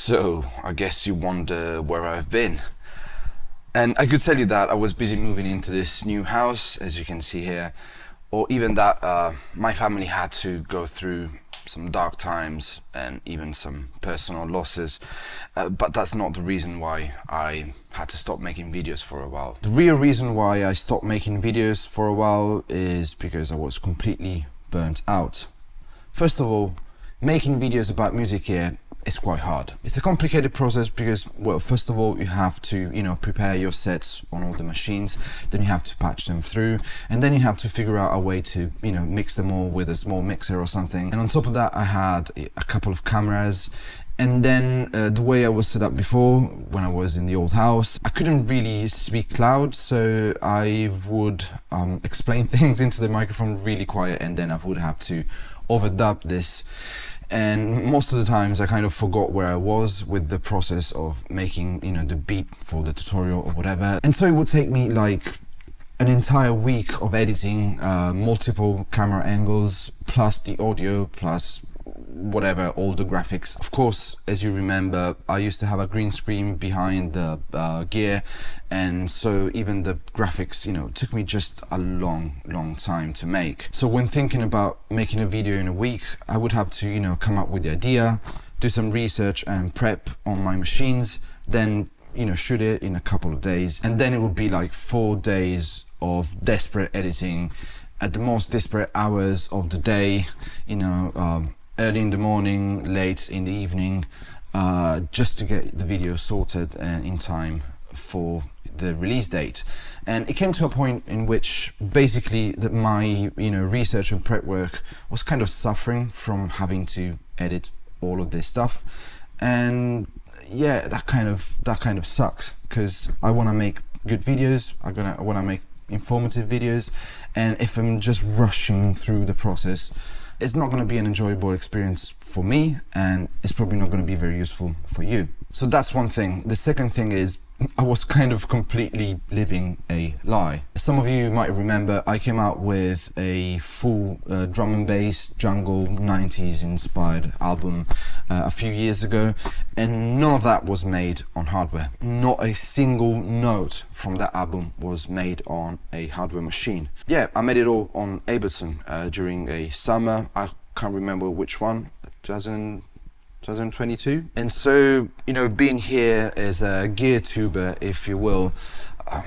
So, I guess you wonder where I've been. And I could tell you that I was busy moving into this new house, as you can see here, or even that my family had to go through some dark times and even some personal losses. But that's not the reason why I had to stop making videos for a while. The real reason why I stopped making videos for a while is because I was completely burnt out. First of all, making videos about music here is quite hard. It's a complicated process because, well, first of all, you have to, prepare your sets on all the machines, then you have to patch them through, and then you have to figure out a way to, mix them all with a small mixer or something. And on top of that, I had a couple of cameras. And then the way I was set up before, when I was in the old house, I couldn't really speak loud, so I would explain things into the microphone really quiet, and then I would have to overdub this. And most of the times I kind of forgot where I was with the process of making, the beat for the tutorial or whatever. And so it would take me like an entire week of editing, multiple camera angles, plus the audio, plus whatever, all the graphics. Of course, as you remember, I used to have a green screen behind the gear, and so even the graphics, took me just a long time to make. So when thinking about making a video in a week, I would have to, come up with the idea, do some research and prep on my machines, then, shoot it in a couple of days, and then it would be like 4 days of desperate editing at the most disparate hours of the day, early in the morning, late in the evening, just to get the video sorted and in time for the release date. And it came to a point in which basically my research and prep work was kind of suffering from having to edit all of this stuff. And yeah, that kind of sucks, because I want to make good videos. I want to make informative videos, and if I'm just rushing through the process, it's not going to be an enjoyable experience for me, and it's probably not going to be very useful for you. So that's one thing. The second thing is I was kind of completely living a lie. Some of you might remember I came out with a full drum and bass jungle 90s inspired album a few years ago, and none of that was made on hardware. Not a single note from that album was made on a hardware machine. Yeah, I made it all on Ableton during a summer. I can't remember which one, 2022. And so, being here as a gear tuber, if you will, I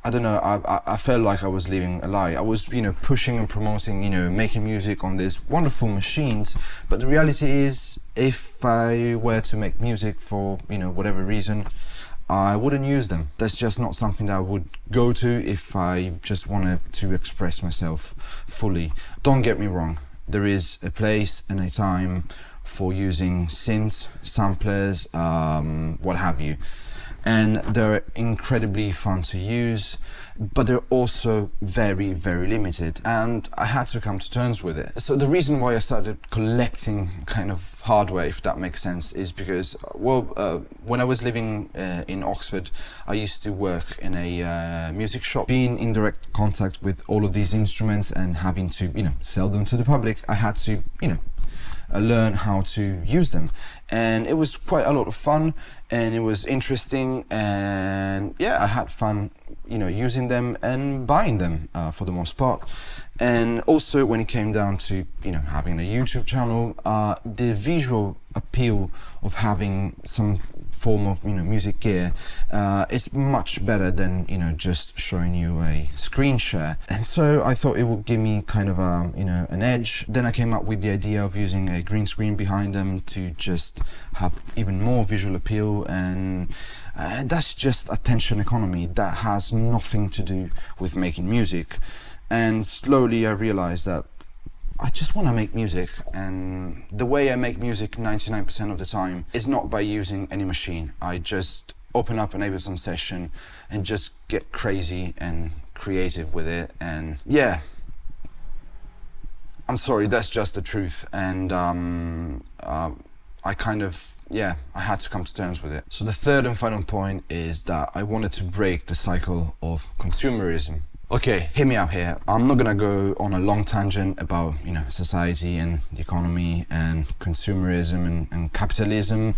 don't know, I felt like I was living a lie. I was, pushing and promoting, making music on these wonderful machines. But the reality is, if I were to make music for, whatever reason, I wouldn't use them. That's just not something that I would go to if I just wanted to express myself fully. Don't get me wrong. There is a place and a time for using synths, samplers, what have you. And they're incredibly fun to use, but they're also very, very limited. And I had to come to terms with it. So the reason why I started collecting kind of hardware, if that makes sense, is because, when I was living in Oxford, I used to work in a music shop. Being in direct contact with all of these instruments and having to, sell them to the public, I had to, learn how to use them, and it was quite a lot of fun, and it was interesting, and yeah, I had fun using them and buying them for the most part. And also when it came down to having a YouTube channel, the visual appeal of having some form of music gear is much better than just showing you a screen share. And so I thought it would give me kind of a an edge. Then I came up with the idea of using a green screen behind them to just have even more visual appeal, and that's just attention economy. That has nothing to do with making music. And slowly I realized that I just want to make music, and the way I make music 99% of the time is not by using any machine. I just open up an Ableton session and just get crazy and creative with it. And yeah, I'm sorry, that's just the truth. And I had to come to terms with it. So the third and final point is that I wanted to break the cycle of consumerism. Okay, hear me out here. I'm not gonna go on a long tangent about, society and the economy and consumerism and capitalism.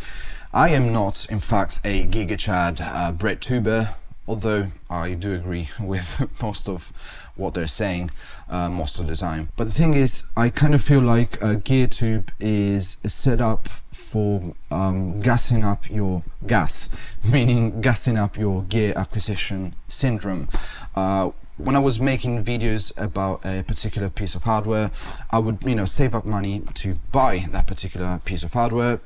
I am not, in fact, a GigaChad bread tuber, although I do agree with most of what they're saying most of the time. But the thing is, I kind of feel like GearTube is set up for gassing up your gas, meaning gassing up your gear acquisition syndrome. When I was making videos about a particular piece of hardware, I would, save up money to buy that particular piece of hardware.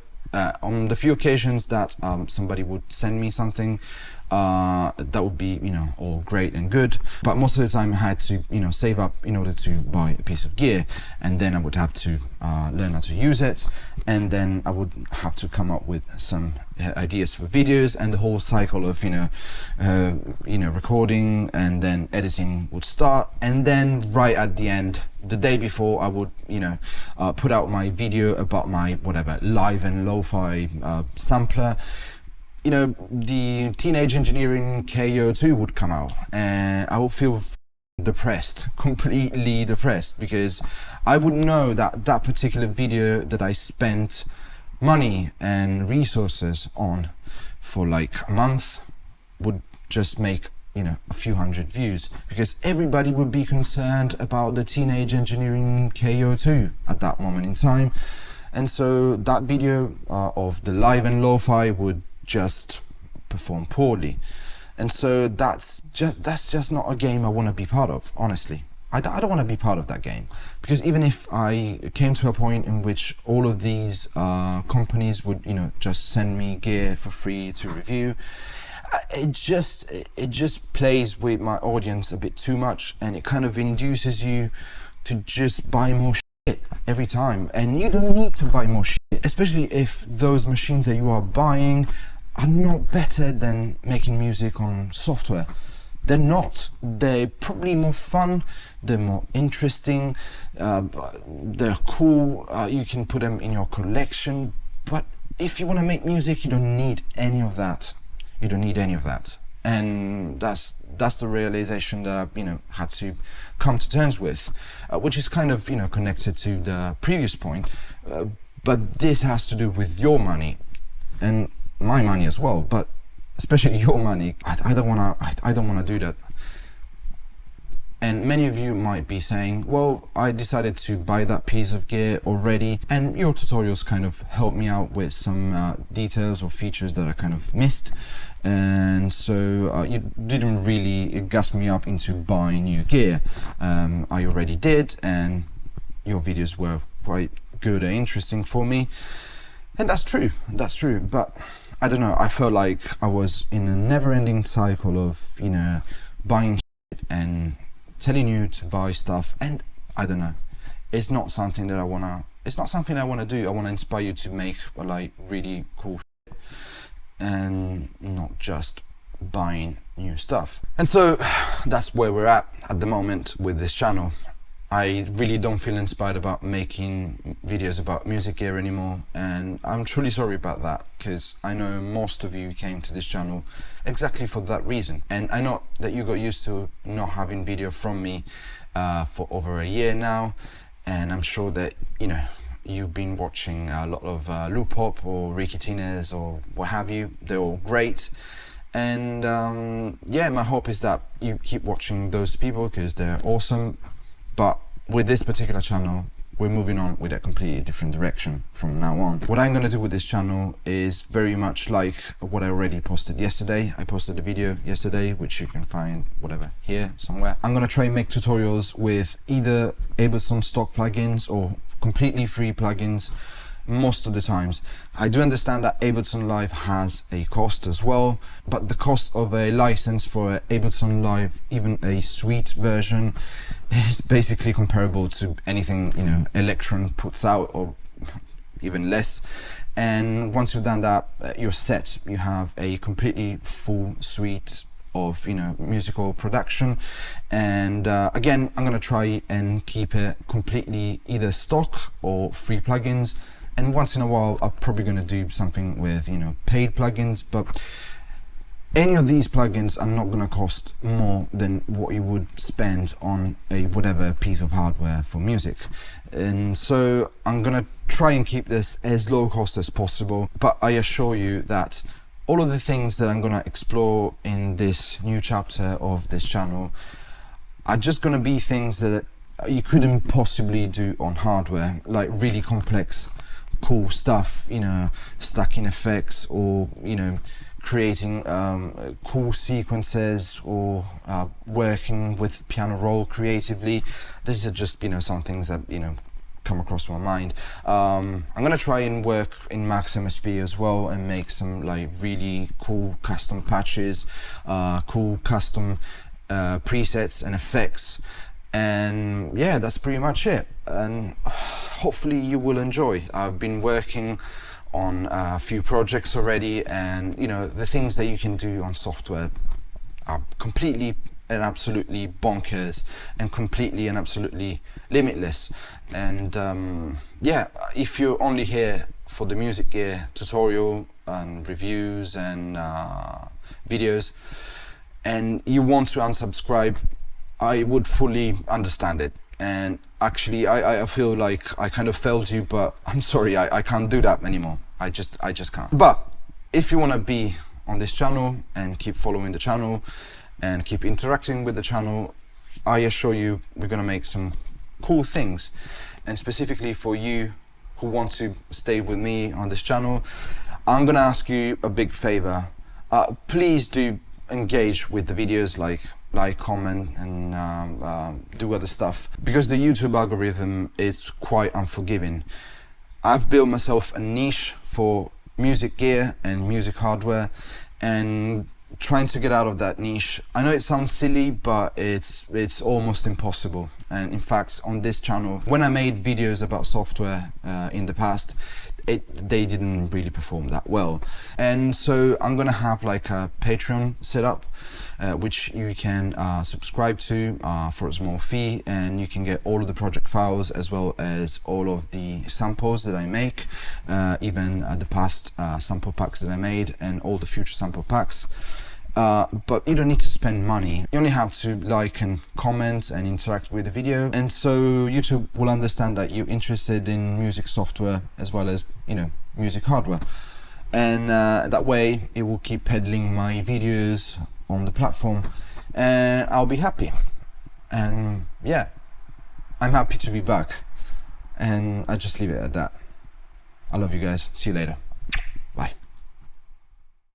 On the few occasions that somebody would send me something, that would be, all great and good. But most of the time I had to, save up in order to buy a piece of gear, and then I would have to learn how to use it, and then I would have to come up with some ideas for videos, and the whole cycle of, recording and then editing would start. And then right at the end, the day before, I would, put out my video about my whatever live and lo-fi sampler. The Teenage Engineering KO2 would come out, and I would feel depressed, completely depressed, because I would know that that particular video that I spent money and resources on for like a month would just make, a few hundred views, because everybody would be concerned about the Teenage Engineering KO2 at that moment in time. And so that video of the live and lo-fi would just perform poorly. And so that's just not a game I want to be part of, honestly. I don't want to be part of that game, because even if I came to a point in which all of these companies would, just send me gear for free to review, it just plays with my audience a bit too much, and it kind of induces you to just buy more shit every time. And you don't need to buy more shit, especially if those machines that you are buying are not better than making music on software. They're not. They're probably more fun, they're more interesting, they're cool, you can put them in your collection. But if you want to make music, you don't need any of that. You don't need any of that. And that's the realization that I've had to come to terms with, which is kind of connected to the previous point, but this has to do with your money and my money as well, but especially your money. I don't want to do that. And many of you might be saying, well, I decided to buy that piece of gear already, and your tutorials kind of helped me out with some details or features that I kind of missed. And so you didn't really gas me up into buying new gear. I already did, and your videos were quite good and interesting for me. And that's true, but I don't know, I felt like I was in a never-ending cycle of, buying shit and telling you to buy stuff, and I don't know, it's not something I want to do. I want to inspire you to make like really cool shit and not just buying new stuff. And so that's where we're at the moment with this channel. I really don't feel inspired about making videos about music gear anymore, and I'm truly sorry about that, because I know most of you came to this channel exactly for that reason. And I know that you got used to not having video from me for over a year now, and I'm sure that you've been watching a lot of Loop Hop or Ricky Tinez or what have you. They're all great. And yeah, my hope is that you keep watching those people, because they're awesome. But with this particular channel, we're moving on with a completely different direction from now on. What I'm going to do with this channel is very much like what I already posted yesterday. I posted a video yesterday, which you can find whatever here somewhere. I'm going to try and make tutorials with either Ableton stock plugins or completely free plugins. Most of the times, I do understand that Ableton Live has a cost as well, but the cost of a license for Ableton Live, even a suite version, is basically comparable to anything Electron puts out, or even less. And once you've done that, you're set. You have a completely full suite of musical production. And again, I'm gonna try and keep it completely either stock or free plugins. And once in a while, I'm probably going to do something with, paid plugins. But Any of these plugins are not going to cost more than what you would spend on a whatever piece of hardware for music. And so I'm going to try and keep this as low cost as possible, but I assure you that all of the things that I'm going to explore in this new chapter of this channel are just going to be things that you couldn't possibly do on hardware, like really complex, cool stuff, you know, stacking effects, or, you know, creating cool sequences, or working with piano roll creatively. These are just, you know, some things that, you know, come across my mind. I'm gonna try and work in Max MSP as well and make some like really cool custom patches, cool custom presets and effects. And yeah, that's pretty much it, and hopefully you will enjoy. I've been working on a few projects already, and you know, the things that you can do on software are completely and absolutely bonkers and completely and absolutely limitless. And yeah, if you're only here for the music gear tutorial and reviews and videos, and you want to unsubscribe, I would fully understand it. And actually I feel like I kind of failed you, but I'm sorry, I can't do that anymore. I just can't. But if you want to be on this channel and keep following the channel and keep interacting with the channel, I assure you we're gonna make some cool things. And specifically for you who want to stay with me on this channel, I'm gonna ask you a big favor. Please do engage with the videos, like, comment, and do other stuff, because the YouTube algorithm is quite unforgiving. I've built myself a niche for music gear and music hardware, and trying to get out of that niche, I know it sounds silly, but it's almost impossible. And in fact, on this channel, when I made videos about software in the past, they didn't really perform that well. And so I'm gonna have like a Patreon set up, which you can subscribe to for a small fee, and you can get all of the project files as well as all of the samples that I make, even the past sample packs that I made and all the future sample packs. But you don't need to spend money. You only have to like and comment and interact with the video, and so YouTube will understand that you're interested in music software as well as, you know, music hardware, and that way it will keep peddling my videos on the platform, and I'll be happy. And yeah, I'm happy to be back, and I just leave it at that. I love you guys. See you later.